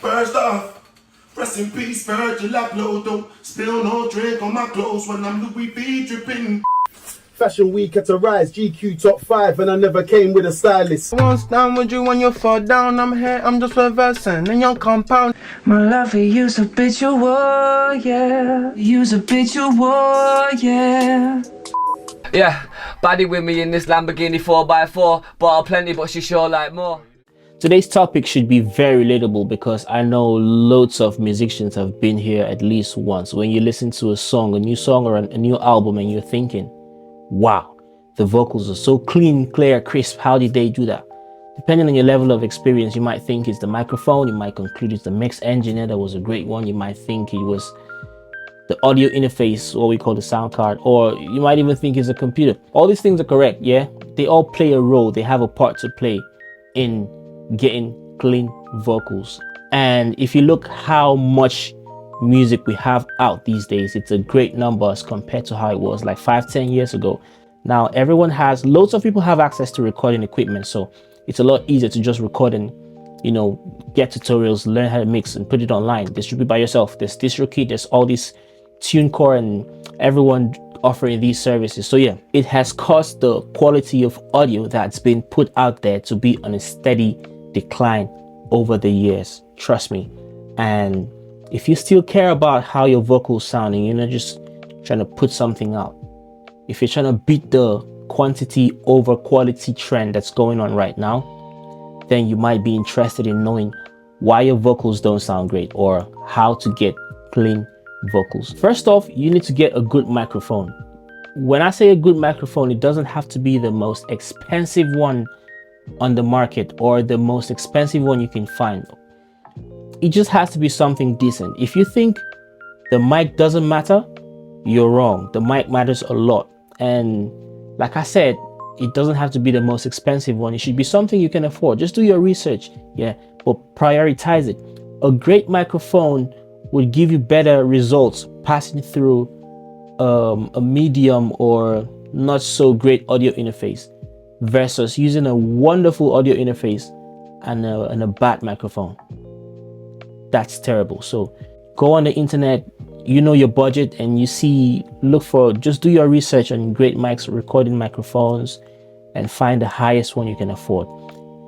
First off, rest in peace, Virgil Abloh. Don't spill no drink on my clothes when I'm Louis V dripping. Fashion week at a rise, GQ top 5, and I never came with a stylist. Once down with you when you fall down, I'm here, I'm just reversing in your compound. My love for you's habitual, yeah. You's habitual, yeah. Yeah, baddie with me in this Lamborghini 4x4. Bought her plenty, but she sure like more. Today's topic should be very relatable because I know loads of musicians have been here at least once. When you listen to a song, a new song or a new album, and you're thinking, wow, the vocals are so clean, clear, crisp. How did they do that? Depending on your level of experience, you might think it's the microphone. You might conclude it's the mix engineer. That was a great one. You might think it was the audio interface, what we call the sound card, or you might even think it's a computer. All these things are correct, yeah? They all play a role. They have a part to play in getting clean vocals. And if you look how much music we have out these days, it's a great number as compared to how it was like 5-10 years ago. Now everyone has, loads of people have access to recording equipment, so it's a lot easier to just record and, you know, get tutorials, learn how to mix and put it online, distribute by yourself. There's DistroKid, there's all these TuneCore, and everyone offering these services. So yeah, it has caused the quality of audio that's been put out there to be on a steady decline over the years, trust me. And if you still care about how your vocals sound and you're not just trying to put something out, if you're trying to beat the quantity over quality trend that's going on right now, then you might be interested in knowing why your vocals don't sound great or how to get clean vocals. First off, you need to get a good microphone. When I say a good microphone, it doesn't have to be the most expensive one on the market or the most expensive one you can find. It just has to be something decent. If you think the mic doesn't matter, you're wrong. The mic matters a lot. And like I said, it doesn't have to be the most expensive one. It should be something you can afford. Just do your research, yeah, but prioritize it. A great microphone would give you better results passing through a medium or not so great audio interface versus using a wonderful audio interface and a bad microphone. That's terrible. So go on the internet, you know your budget, and you see, just do your research on great mics, recording microphones, and find the highest one you can afford.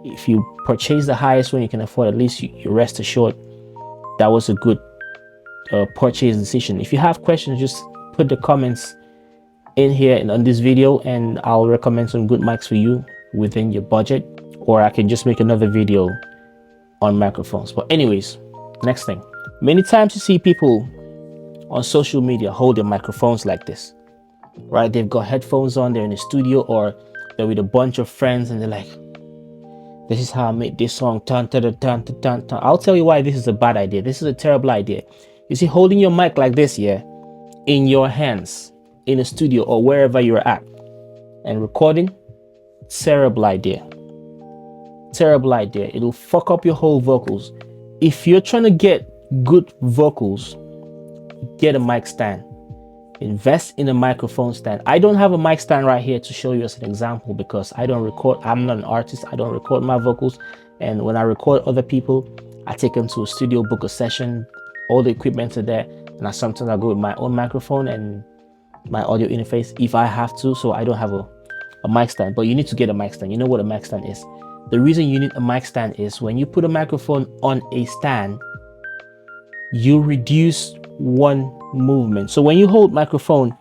If you purchase the highest one you can afford, at least you rest assured that was a good purchase decision. If you have questions, just put the comments in here and on this video, and I'll recommend some good mics for you within your budget, or I can just make another video on microphones. But anyways, next thing, many times you see people on social media holding microphones like this, right? They've got headphones on, they're in the studio, or they're with a bunch of friends and they're like, this is how I made this song. Dun, dun, dun, dun, dun, dun. I'll tell you why this is a bad idea. This is a terrible idea. You see, holding your mic like this, yeah, in your hands, in a studio or wherever you're at, and recording, terrible idea. Terrible idea. It'll fuck up your whole vocals. If you're trying to get good vocals, get a mic stand. Invest in a microphone stand. I don't have a mic stand right here to show you as an example because I don't record. I'm not an artist. I don't record my vocals. And when I record other people, I take them to a studio, book a session. All the equipment are there. And sometimes I go with my own microphone and my audio interface if I have to. So I don't have a mic stand, but you need to get a mic stand. You know what a mic stand is. The reason you need a mic stand is when you put a microphone on a stand, you reduce one movement. So when you hold microphones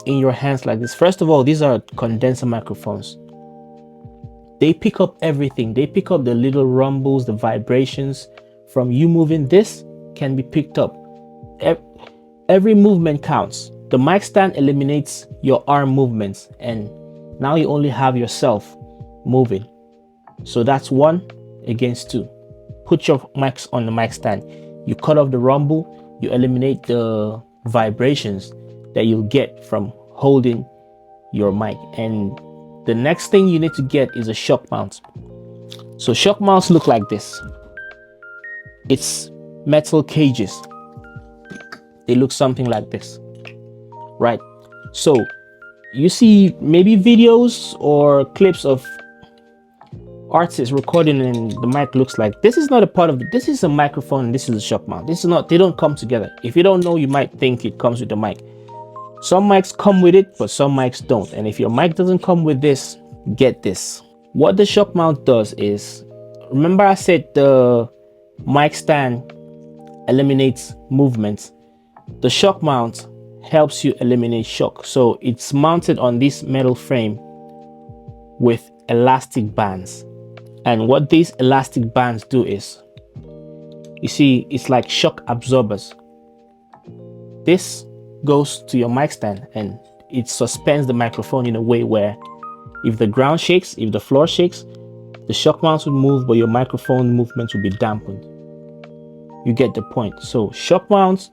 in your hands like this, first of all, these are condenser microphones. They pick up everything. They pick up the little rumbles, the vibrations from you moving. This can be picked up. Every movement counts. The mic stand eliminates your arm movements, and now you only have yourself moving. So that's 1 against 2. Put your mics on the mic stand. You cut off the rumble, you eliminate the vibrations that you'll get from holding your mic. And the next thing you need to get is a shock mount. So shock mounts look like this. It's metal cages. They look something like this, right? So you see maybe videos or clips of artists recording and the mic looks like this is not a part of this is a microphone and this is a shock mount. This is not, they don't come together. If you don't know, you might think it comes with the mic. Some mics come with it, but some mics don't. And if your mic doesn't come with this, get this. What the shock mount does is, remember I said the mic stand eliminates movement. The shock mount helps you eliminate shock. So it's mounted on this metal frame with elastic bands. And what these elastic bands do is, you see, it's like shock absorbers. This goes to your mic stand and it suspends the microphone in a way where if the ground shakes, if the floor shakes, the shock mounts will move, but your microphone movement will be dampened. You get the point. So shock mounts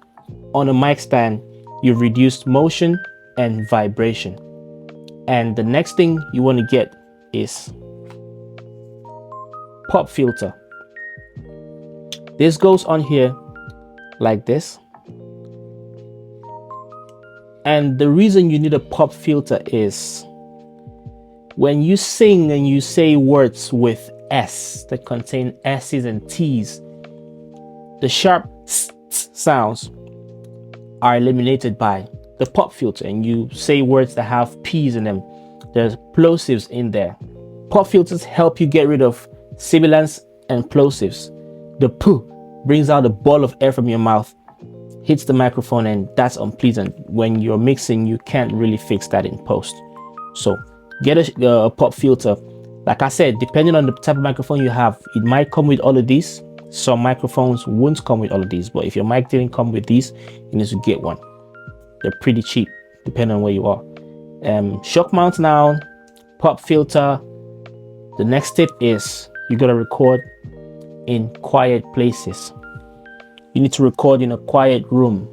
on a mic stand, you've reduced motion and vibration. And the next thing you want to get is pop filter. This goes on here like this. And the reason you need a pop filter is when you sing and you say words with S that contain S's and T's, the sharp sounds are eliminated by the pop filter, and you say words that have P's in them. There's plosives in there. Pop filters help you get rid of sibilants and plosives. The P brings out a ball of air from your mouth, hits the microphone, and that's unpleasant. When you're mixing, you can't really fix that in post. So get a pop filter. Like I said, depending on the type of microphone you have, it might come with all of these. Some microphones won't come with all of these, but if your mic didn't come with these, you need to get one. They're pretty cheap depending on where you are. Shock mount now, pop filter. The next tip is you gotta record in quiet places. You need to record in a quiet room,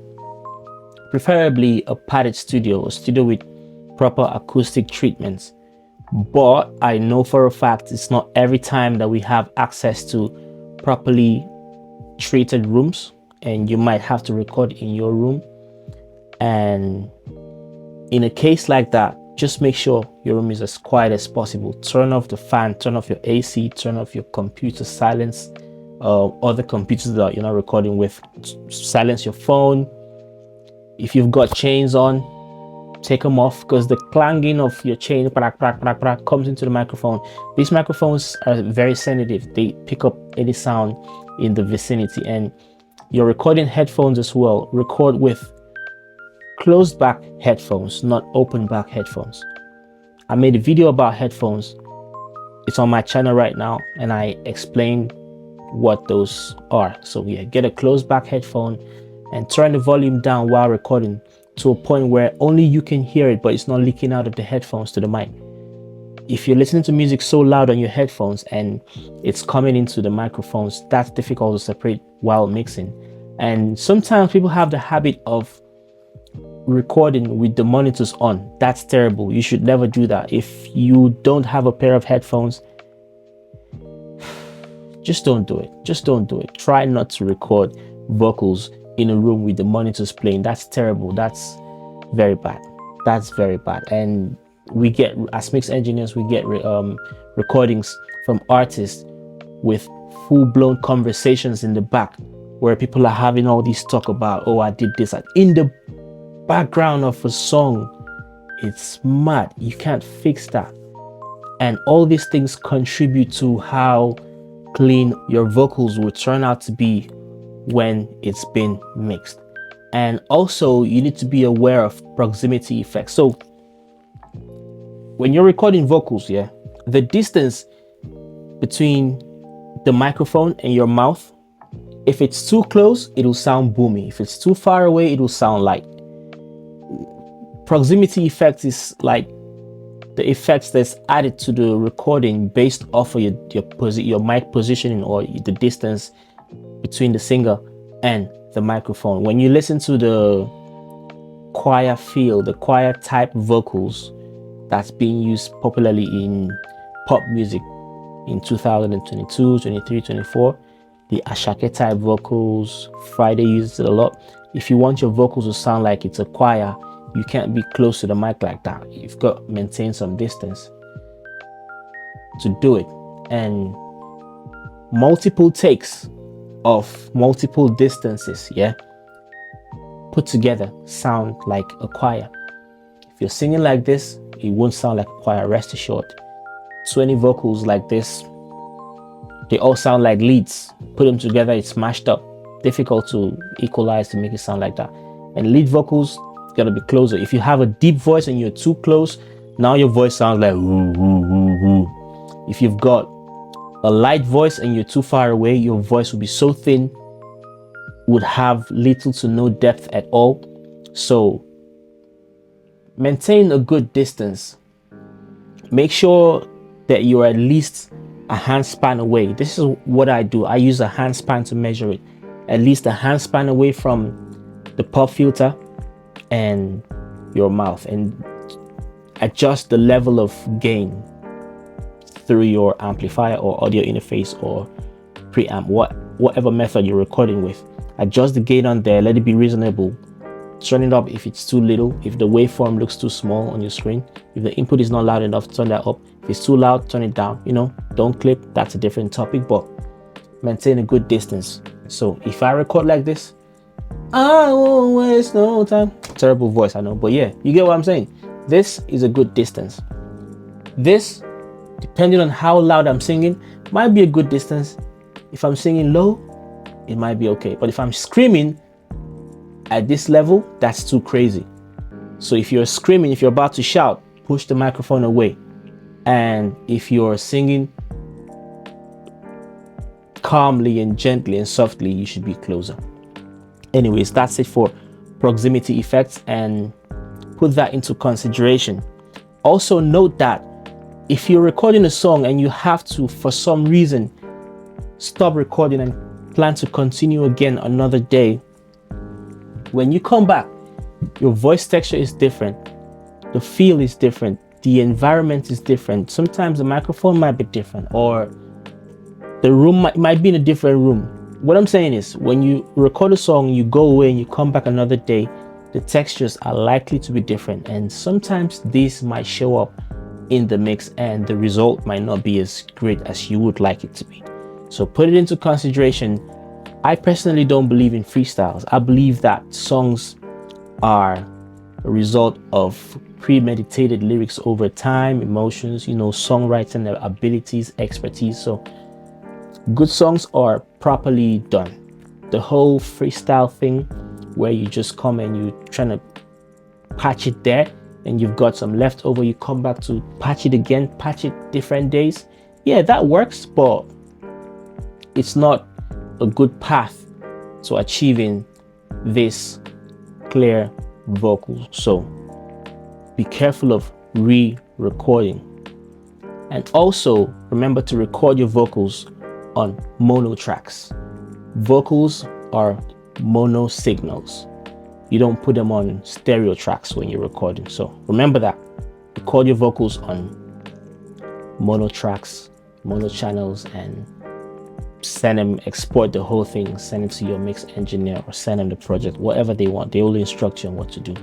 preferably a padded studio, a studio with proper acoustic treatments. But I know for a fact it's not every time that we have access to properly treated rooms, and you might have to record in your room. And in a case like that, just make sure your room is as quiet as possible. Turn off the fan, turn off your AC, turn off your computer, silence other computers that you're not recording with, silence your phone. If you've got chains on, take them off, because the clanging of your chain comes into the microphone. These microphones are very sensitive. They pick up any sound in the vicinity. And you're recording headphones as well. Record with closed back headphones, not open back headphones. I made a video about headphones. It's on my channel right now, and I explained what those are. So yeah, get a closed back headphone and turn the volume down while recording to a point where only you can hear it, but it's not leaking out of the headphones to the mic. If you're listening to music so loud on your headphones and it's coming into the microphones, that's difficult to separate while mixing. And sometimes people have the habit of recording with the monitors on. That's terrible. You should never do that. If you don't have a pair of headphones, just don't do it. Just don't do it. Try not to record vocals in a room with the monitors playing. That's terrible. That's very bad. That's very bad. And we get, as mix engineers, we get recordings from artists with full-blown conversations in the back where people are having all these talk about, oh, I did this, in the background of a song. It's mad. You can't fix that. And all these things contribute to how clean your vocals will turn out to be when it's been mixed. And also you need to be aware of proximity effects. So when you're recording vocals, yeah, the distance between the microphone and your mouth, if it's too close, it'll sound boomy. If it's too far away, it'll sound light. Proximity effects is like the effects that's added to the recording based off of your mic positioning or the distance between the singer and the microphone. When you listen to the choir feel, the choir type vocals that's being used popularly in pop music in 2022, 23, 24, the Ashake type vocals, Friday uses it a lot. If you want your vocals to sound like it's a choir, you can't be close to the mic like that. You've got to maintain some distance to do it. and multiple takes of multiple distances, yeah, put together sound like a choir. If you're singing like this, it won't sound like a choir, rest assured. 20 vocals like this, they all sound like leads. Put them together, it's mashed up. Difficult to equalize to make it sound like that. And lead vocals gotta be closer. If you have a deep voice and you're too close, now your voice sounds like woo, woo, woo, woo. If you've got a light voice and you're too far away, your voice will be so thin, would have little to no depth at all. So maintain a good distance. Make sure that you're at least a handspan away. This is what I do. I use a handspan to measure it. At least a handspan away from the pop filter and your mouth, and adjust the level of gain through your amplifier or audio interface or preamp, whatever method you're recording with. Adjust the gain on there, let it be reasonable. Turn it up if it's too little, if the waveform looks too small on your screen. If the input is not loud enough, turn that up. If it's too loud, turn it down. You know, don't clip, that's a different topic, but maintain a good distance. So if I record like this, I won't waste no time. Terrible voice, I know, but yeah, you get what I'm saying. This is a good distance. This, depending on how loud I'm singing, might be a good distance. If I'm singing low, it might be okay. But if I'm screaming at this level, that's too crazy. So if you're screaming, if you're about to shout, push the microphone away. And if you're singing calmly and gently and softly, you should be closer. Anyways, that's it for proximity effects, and put that into consideration. Also note that if you're recording a song and you have to, for some reason, stop recording and plan to continue again another day, when you come back, your voice texture is different, the feel is different, the environment is different. Sometimes the microphone might be different, or the room might be in a different room. What I'm saying is, when you record a song, you go away and you come back another day, the textures are likely to be different, and sometimes these might show up in the mix and the result might not be as great as you would like it to be. So put it into consideration. I personally don't believe in freestyles. I believe that songs are a result of premeditated lyrics over time, emotions, you know, songwriting abilities, expertise. So good songs are properly done. The whole freestyle thing where you just come and you trying to patch it there and you've got some left over, you come back to patch it again, patch it different days. Yeah, that works, but it's not a good path to achieving this clear vocal. So be careful of re-recording, and also remember to record your vocals on mono tracks. Vocals are mono signals. You don't put them on stereo tracks when you're recording. So remember that. Record your vocals on mono tracks, mono channels, and send them, export the whole thing, send it to your mix engineer or send them the project, whatever they want. They will instruct you on what to do.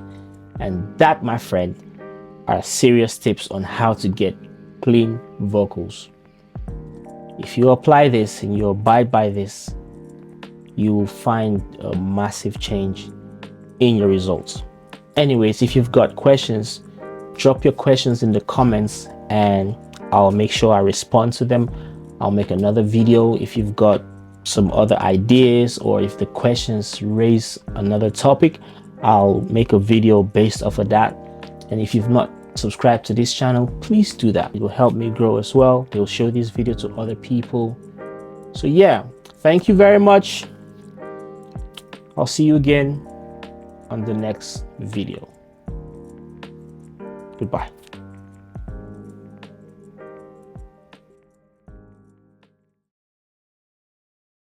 And that, my friend, are serious tips on how to get clean vocals. If you apply this and you abide by this, you will find a massive change in your results. Anyways, if you've got questions, drop your questions in the comments and I'll make sure I respond to them. I'll make another video if you've got some other ideas, or if the questions raise another topic, I'll make a video based off of that. And if you've not subscribed to this channel, please do that. It will help me grow as well. It will show this video to other people. So yeah, thank you very much. I'll see you again on the next video. Goodbye.